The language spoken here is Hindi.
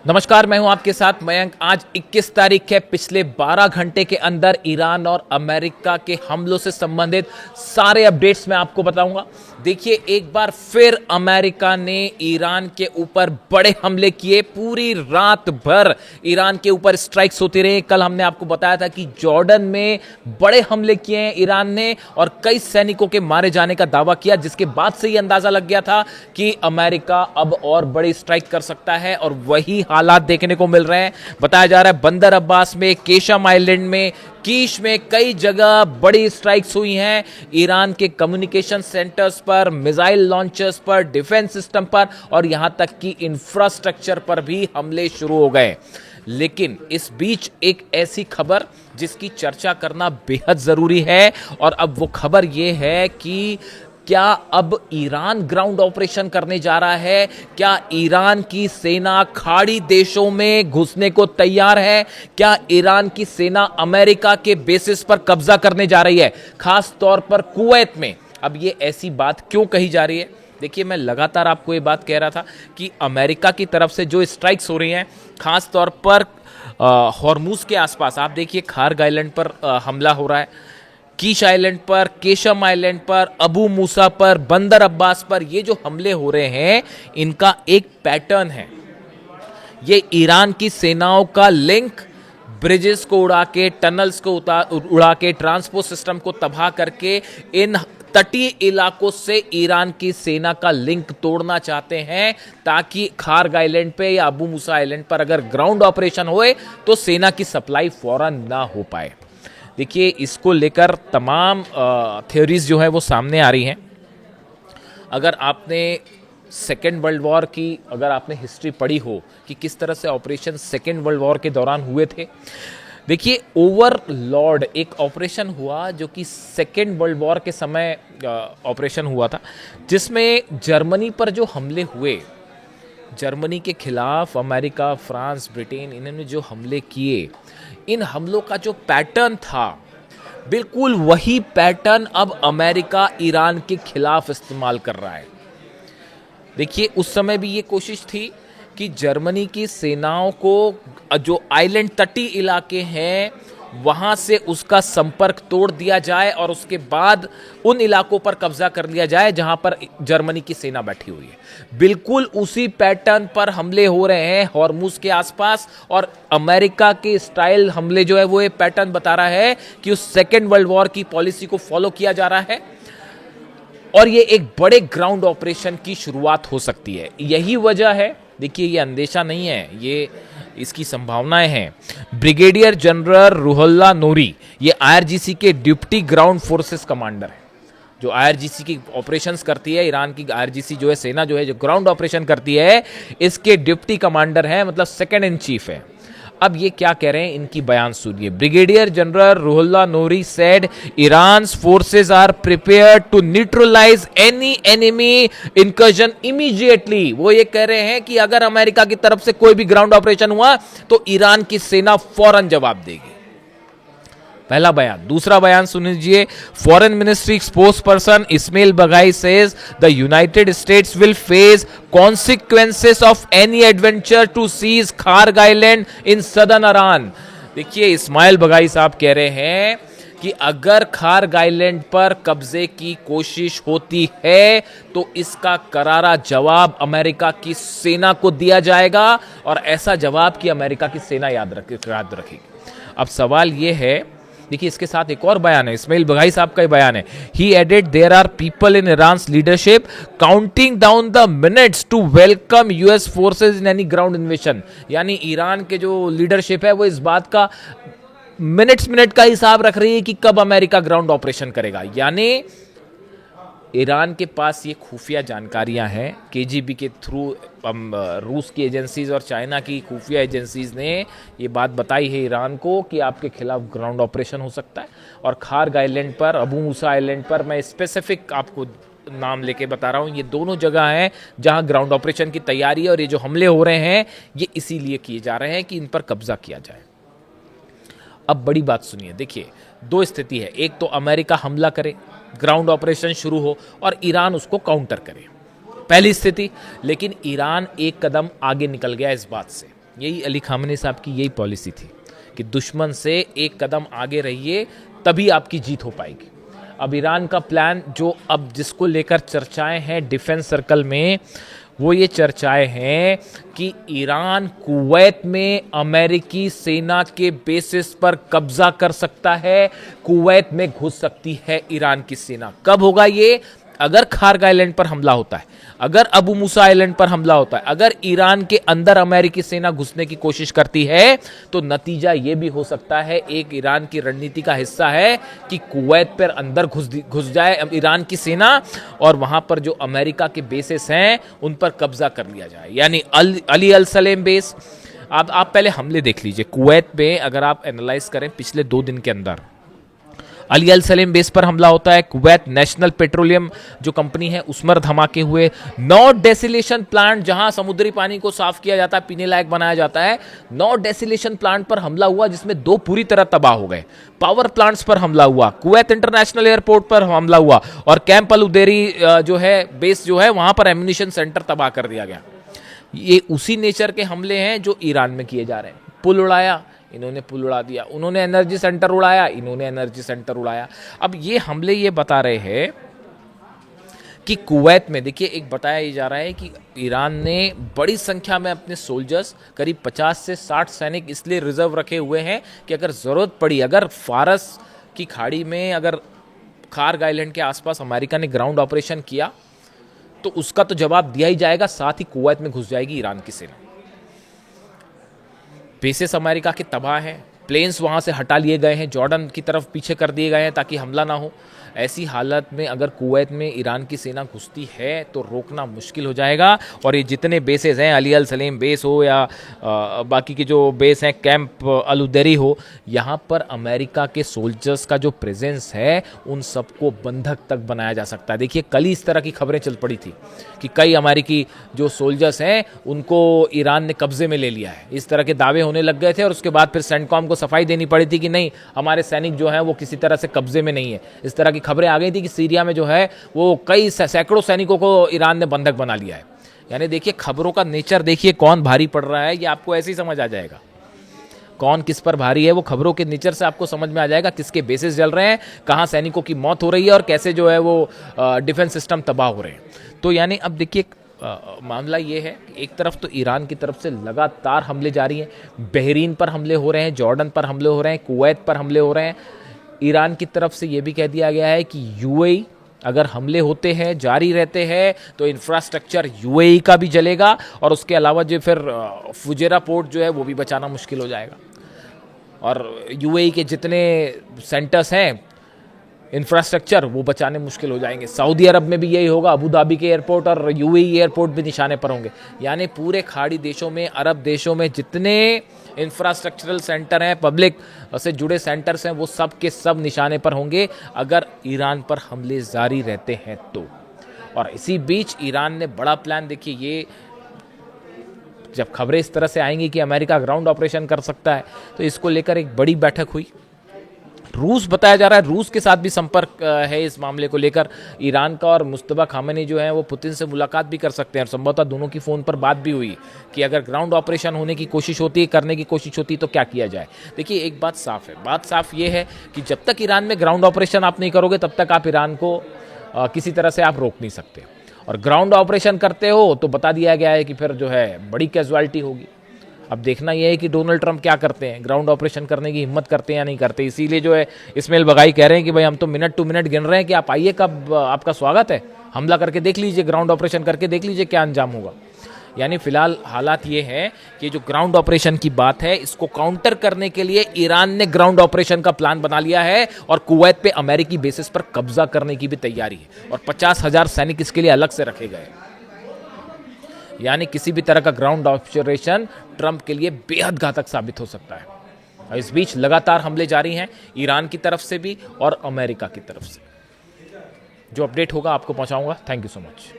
नमस्कार, मैं हूं आपके साथ मयंक। आज 21 तारीख है। पिछले 12 घंटे के अंदर ईरान और अमेरिका के हमलों से संबंधित सारे अपडेट्स मैं आपको बताऊंगा। देखिए, एक बार फिर अमेरिका ने ईरान के ऊपर बड़े हमले किए। पूरी रात भर ईरान के ऊपर स्ट्राइक्स होती रही। कल हमने आपको बताया था कि जॉर्डन में बड़े हमले किए हैं ईरान ने और कई सैनिकों के मारे जाने का दावा किया, जिसके बाद से ही अंदाजा लग गया था कि अमेरिका अब और बड़ी स्ट्राइक कर सकता है। और वही हालात देखने को मिल रहे हैं। बताया जा रहा है बंदर अब्बास में, केशम आइलैंड में, कीश में कई जगह बड़ी स्ट्राइक्स हुई हैं। ईरान के कम्युनिकेशन सेंटर्स पर, मिसाइल लॉन्चर्स पर, डिफेंस सिस्टम पर और यहां तक कि इंफ्रास्ट्रक्चर पर भी हमले शुरू हो गए। लेकिन इस बीच एक ऐसी खबर जिसकी चर्चा करना बेहद जरूरी है, और अब वो खबर यह है कि क्या अब ईरान ग्राउंड ऑपरेशन करने जा रहा है? क्या ईरान की सेना खाड़ी देशों में घुसने को तैयार है? क्या ईरान की सेना अमेरिका के बेसिस पर कब्जा करने जा रही है, खास तौर पर कुवैत में? अब ये ऐसी बात क्यों कही जा रही है? देखिए, मैं लगातार आपको ये बात कह रहा था कि अमेरिका की तरफ से जो स्ट्राइक्स हो रही हैं, खास तौर पर हॉर्मुज के आसपास, आप देखिए खार्ग आइलैंड पर हमला हो रहा है, कीश आइलैंड पर, केशम आइलैंड पर, अबू मूसा पर, बंदर अब्बास पर। ये जो हमले हो रहे हैं, इनका एक पैटर्न है। ये ईरान की सेनाओं का लिंक, ब्रिजेस को उड़ा के, टनल्स को उड़ा के, ट्रांसपोर्ट सिस्टम को तबाह करके इन तटीय इलाकों से ईरान की सेना का लिंक तोड़ना चाहते हैं, ताकि खार्ग आइलैंड पे या अबू मूसा आइलैंड पर अगर ग्राउंड ऑपरेशन होए तो सेना की सप्लाई फौरन ना हो पाए। देखिए, इसको लेकर तमाम थ्योरीज जो है वो सामने आ रही हैं। अगर आपने सेकेंड वर्ल्ड वॉर की अगर आपने हिस्ट्री पढ़ी हो कि किस तरह से ऑपरेशन सेकेंड वर्ल्ड वॉर के दौरान हुए थे, देखिए ओवरलॉर्ड एक ऑपरेशन हुआ जो कि सेकेंड वर्ल्ड वॉर के समय ऑपरेशन हुआ था, जिसमें जर्मनी पर जो हमले हुए, जर्मनी के खिलाफ अमेरिका, फ्रांस, ब्रिटेन, इन्होंने जो हमले किए, इन हमलों का जो पैटर्न था, बिल्कुल वही पैटर्न अब अमेरिका ईरान के खिलाफ इस्तेमाल कर रहा है। देखिए, उस समय भी ये कोशिश थी कि जर्मनी की सेनाओं को जो आइलैंड तटीय इलाके हैं वहां से उसका संपर्क तोड़ दिया जाए और उसके बाद उन इलाकों पर कब्जा कर लिया जाए जहां पर जर्मनी की सेना बैठी हुई है। बिल्कुल उसी पैटर्न पर हमले हो रहे हैं हॉर्मुज के आसपास, और अमेरिका के स्टाइल हमले जो है वो ये पैटर्न बता रहा है कि उस सेकेंड वर्ल्ड वॉर की पॉलिसी को फॉलो किया जा रहा है और ये एक बड़े ग्राउंड ऑपरेशन की शुरुआत हो सकती है। यही वजह है, देखिए ये अंदेशा नहीं है, ये इसकी संभावनाएं हैं। ब्रिगेडियर जनरल रुहुल्ला नूरी, ये आईआरजीसी के डिप्टी ग्राउंड फोर्सेस कमांडर है। जो आईआरजीसी की ऑपरेशंस करती है, ईरान की आईआरजीसी जो है सेना जो है जो ग्राउंड ऑपरेशन करती है, इसके डिप्टी कमांडर हैं, मतलब सेकंड इन चीफ है। अब ये क्या कह रहे हैं, इनकी बयान सुनिए। Brigadier general Ruhollah Noori said Iran's forces are prepared to neutralise any enemy incursion immediately. वो ये कह रहे हैं कि अगर अमेरिका की तरफ से कोई भी ग्राउंड ऑपरेशन हुआ तो ईरान की सेना फौरन जवाब देगी। पहला बयान। दूसरा बयान सुन लीजिए। Foreign ministry spokesperson Ismail Baghaei says the United States will face consequences of any adventure to seize Kharg island in southern Iran. देखिए, इस्माइल बगाई साहब कह रहे हैं कि अगर खार्ग आइलैंड पर कब्जे की कोशिश होती है तो इसका करारा जवाब अमेरिका की सेना को दिया जाएगा, और ऐसा जवाब कि अमेरिका की सेना याद रखेगी। अब सवाल यह है, देखिए इसके साथ एक और बयान है, इस्माइल बगाई साहब का बयान है। He added there are people in Iran's leadership counting down the minutes to welcome US forces in any ground invasion. यानी ईरान के जो लीडरशिप है वो इस बात का मिनट का हिसाब रख रही है कि कब अमेरिका ग्राउंड ऑपरेशन करेगा। यानी ईरान के पास ये खुफिया जानकारियां हैं, केजीबी के थ्रू रूस की एजेंसीज और चाइना की खुफिया एजेंसीज ने ये बात बताई है ईरान को कि आपके खिलाफ ग्राउंड ऑपरेशन हो सकता है। और खार्ग आइलैंड पर, अबू मूसा आइलैंड पर, मैं स्पेसिफिक आपको नाम लेके बता रहा हूँ, ये दोनों जगह हैं जहां ग्राउंड ऑपरेशन की तैयारी है, और ये जो हमले हो रहे हैं ये इसीलिए किए जा रहे हैं कि इन पर कब्जा किया जाए। अब बड़ी बात सुनिए। देखिए, दो स्थिति है, एक तो अमेरिका हमला करे, ग्राउंड ऑपरेशन शुरू हो और ईरान उसको काउंटर करे, पहली स्थिति। लेकिन ईरान एक कदम आगे निकल गया इस बात से। यही अली खामनेई साहब की यही पॉलिसी थी कि दुश्मन से एक कदम आगे रहिए, तभी आपकी जीत हो पाएगी। अब ईरान का प्लान जो अब जिसको लेकर चर्चाएं हैं डिफेंस सर्कल में, वो ये चर्चाएं हैं कि ईरान कुवैत में अमेरिकी सेना के बेसिस पर कब्जा कर सकता है, कुवैत में घुस सकती है ईरान की सेना। कब होगा ये? अगर खार्ग आइलैंड पर हमला होता है, अगर अबू मूसा आइलैंड पर हमला होता है, अगर ईरान के अंदर अमेरिकी सेना घुसने की कोशिश करती है, तो नतीजा यह भी हो सकता है, एक ईरान की रणनीति का हिस्सा है कि कुवैत पर अंदर घुस जाए ईरान की सेना और वहां पर जो अमेरिका के बेसेस हैं उन पर कब्जा कर लिया जाए। यानी अली अल सलेम बेस, आप पहले हमले देख लीजिए कुवैत में। अगर आप एनालाइज करें पिछले 2 दिन के अंदर अली अल सलेम बेस पर हमला होता है, कुवैत नेशनल पेट्रोलियम जो कंपनी है उसमें धमाके हुए, 9 डेसिलेशन प्लांट जहां समुद्री पानी को साफ किया जाता है, पीने लायक बनाया जाता है, 9 डेसिलेशन प्लांट पर हमला हुआ जिसमें 2 पूरी तरह तबाह हो गए। पावर प्लांट्स पर हमला हुआ, कुवैत इंटरनेशनल एयरपोर्ट पर हमला हुआ और कैंप अल उदेरी जो है बेस जो है वहां पर एम्यूनिशन सेंटर तबाह कर दिया गया। ये उसी नेचर के हमले हैं जो ईरान में किए जा रहे हैं। पुल उड़ाया, इन्होंने पुल उड़ा दिया, उन्होंने एनर्जी सेंटर उड़ाया, इन्होंने एनर्जी सेंटर उड़ाया। अब ये हमले ये बता रहे हैं कि कुवैत में देखिए एक बताया जा रहा है कि ईरान ने बड़ी संख्या में अपने सोल्जर्स करीब 50 से 60 सैनिक इसलिए रिजर्व रखे हुए हैं कि अगर ज़रूरत पड़ी, अगर फारस की खाड़ी में, अगर खार्ग आइलैंड के आसपास अमेरिका ने ग्राउंड ऑपरेशन किया तो उसका तो जवाब दिया ही जाएगा, साथ ही कुवैत में घुस जाएगी ईरान की सेना। बेसेस अमेरिका के तबाह हैं, प्लेन्स वहाँ से हटा लिए गए हैं, जॉर्डन की तरफ पीछे कर दिए गए हैं ताकि हमला ना हो। ऐसी हालत में अगर कुवैत में ईरान की सेना घुसती है तो रोकना मुश्किल हो जाएगा। और ये जितने बेसेस हैं, अली अल सलेम बेस हो या बाकी के जो बेस हैं, कैंप अल उदेरी हो, यहाँ पर अमेरिका के सोल्जर्स का जो प्रेजेंस है उन सबको बंधक तक बनाया जा सकता है। देखिए कल ही इस तरह की खबरें चल पड़ी थी कि कई अमेरिकी जो सोल्जर्स हैं उनको ईरान ने कब्जे में ले लिया है, इस तरह के दावे होने लग गए थे और उसके बाद फिर सेंटकॉम को सफाई देनी पड़ी थी कि नहीं, हमारे सैनिक जो हैं वो किसी तरह से कब्जे में नहीं है। इस तरह की खबरें आ गई थी कि सीरिया में जो है वो कई सैकड़ों सैनिकों को ईरान ने बंधक बना लिया है। यानी देखिए खबरों का नेचर देखिए, कौन भारी पड़ रहा है ये आपको ऐसे ही समझ आ जाएगा। कौन किस पर भारी है वो खबरों के नेचर से आपको समझ में आ जाएगा, किसके बेसिस जल रहे हैं, कहां सैनिकों की मौत हो रही है और कैसे जो है वो डिफेंस सिस्टम तबाह हो रहे हैं। तो यानी अब देखिए मामला ये है कि एक तरफ तो ईरान की तरफ से लगातार हमले जारी हैं, बहरीन पर हमले हो रहे हैं, जॉर्डन पर हमले हो रहे हैं, कुवैत पर हमले हो रहे हैं। ईरान की तरफ से ये भी कह दिया गया है कि यूएई अगर हमले होते हैं, जारी रहते हैं, तो इंफ्रास्ट्रक्चर यूएई का भी जलेगा और उसके अलावा जो फिर फुजेरा पोर्ट जो है वो भी बचाना मुश्किल हो जाएगा। और यूएई के जितने सेंटर्स हैं इंफ्रास्ट्रक्चर वो बचाने मुश्किल हो जाएंगे। सऊदी अरब में भी यही होगा, अबू धाबी के एयरपोर्ट और यूएई एयरपोर्ट भी निशाने पर होंगे। यानी पूरे खाड़ी देशों में, अरब देशों में जितने इंफ्रास्ट्रक्चरल सेंटर हैं, पब्लिक से जुड़े सेंटर्स हैं, वो सब के सब निशाने पर होंगे अगर ईरान पर हमले जारी रहते हैं तो। और इसी बीच ईरान ने बड़ा प्लान, देखिए ये जब खबरें इस तरह से आएंगी कि अमेरिका ग्राउंड ऑपरेशन कर सकता है तो इसको लेकर एक बड़ी बैठक हुई। रूस बताया जा रहा है, रूस के साथ भी संपर्क है इस मामले को लेकर ईरान का, और मुस्तफा खामेनी जो है वो पुतिन से मुलाकात भी कर सकते हैं और संभवतः दोनों की फ़ोन पर बात भी हुई कि अगर ग्राउंड ऑपरेशन होने की कोशिश होती, करने की कोशिश होती तो क्या किया जाए। देखिए एक बात साफ है, बात साफ ये है कि जब तक ईरान में ग्राउंड ऑपरेशन आप नहीं करोगे तब तक आप ईरान को किसी तरह से आप रोक नहीं सकते, और ग्राउंड ऑपरेशन करते हो तो बता दिया गया है कि फिर जो है बड़ी कैजुअलिटी होगी। अब देखना यह है कि डोनाल्ड ट्रंप क्या करते हैं, ग्राउंड ऑपरेशन करने की हिम्मत करते हैं या नहीं करते। इसीलिए जो है इस्माइल बगाई कह रहे हैं कि भाई हम तो मिनट टू मिनट गिन रहे हैं कि आप आइए, कब आपका स्वागत है, हमला करके देख लीजिए, ग्राउंड ऑपरेशन करके देख लीजिए क्या अंजाम होगा। यानी फिलहाल हालात ये हैं कि जो ग्राउंड ऑपरेशन की बात है इसको काउंटर करने के लिए ईरान ने ग्राउंड ऑपरेशन का प्लान बना लिया है और कुवैत पे अमेरिकी बेसिस पर कब्जा करने की भी तैयारी है और 50,000 सैनिक इसके लिए अलग से रखे गए। यानी किसी भी तरह का ग्राउंड ऑपरेशन ट्रंप के लिए बेहद घातक साबित हो सकता है। और इस बीच लगातार हमले जारी हैं ईरान की तरफ से भी और अमेरिका की तरफ से। जो अपडेट होगा आपको पहुंचाऊंगा। Thank you so much.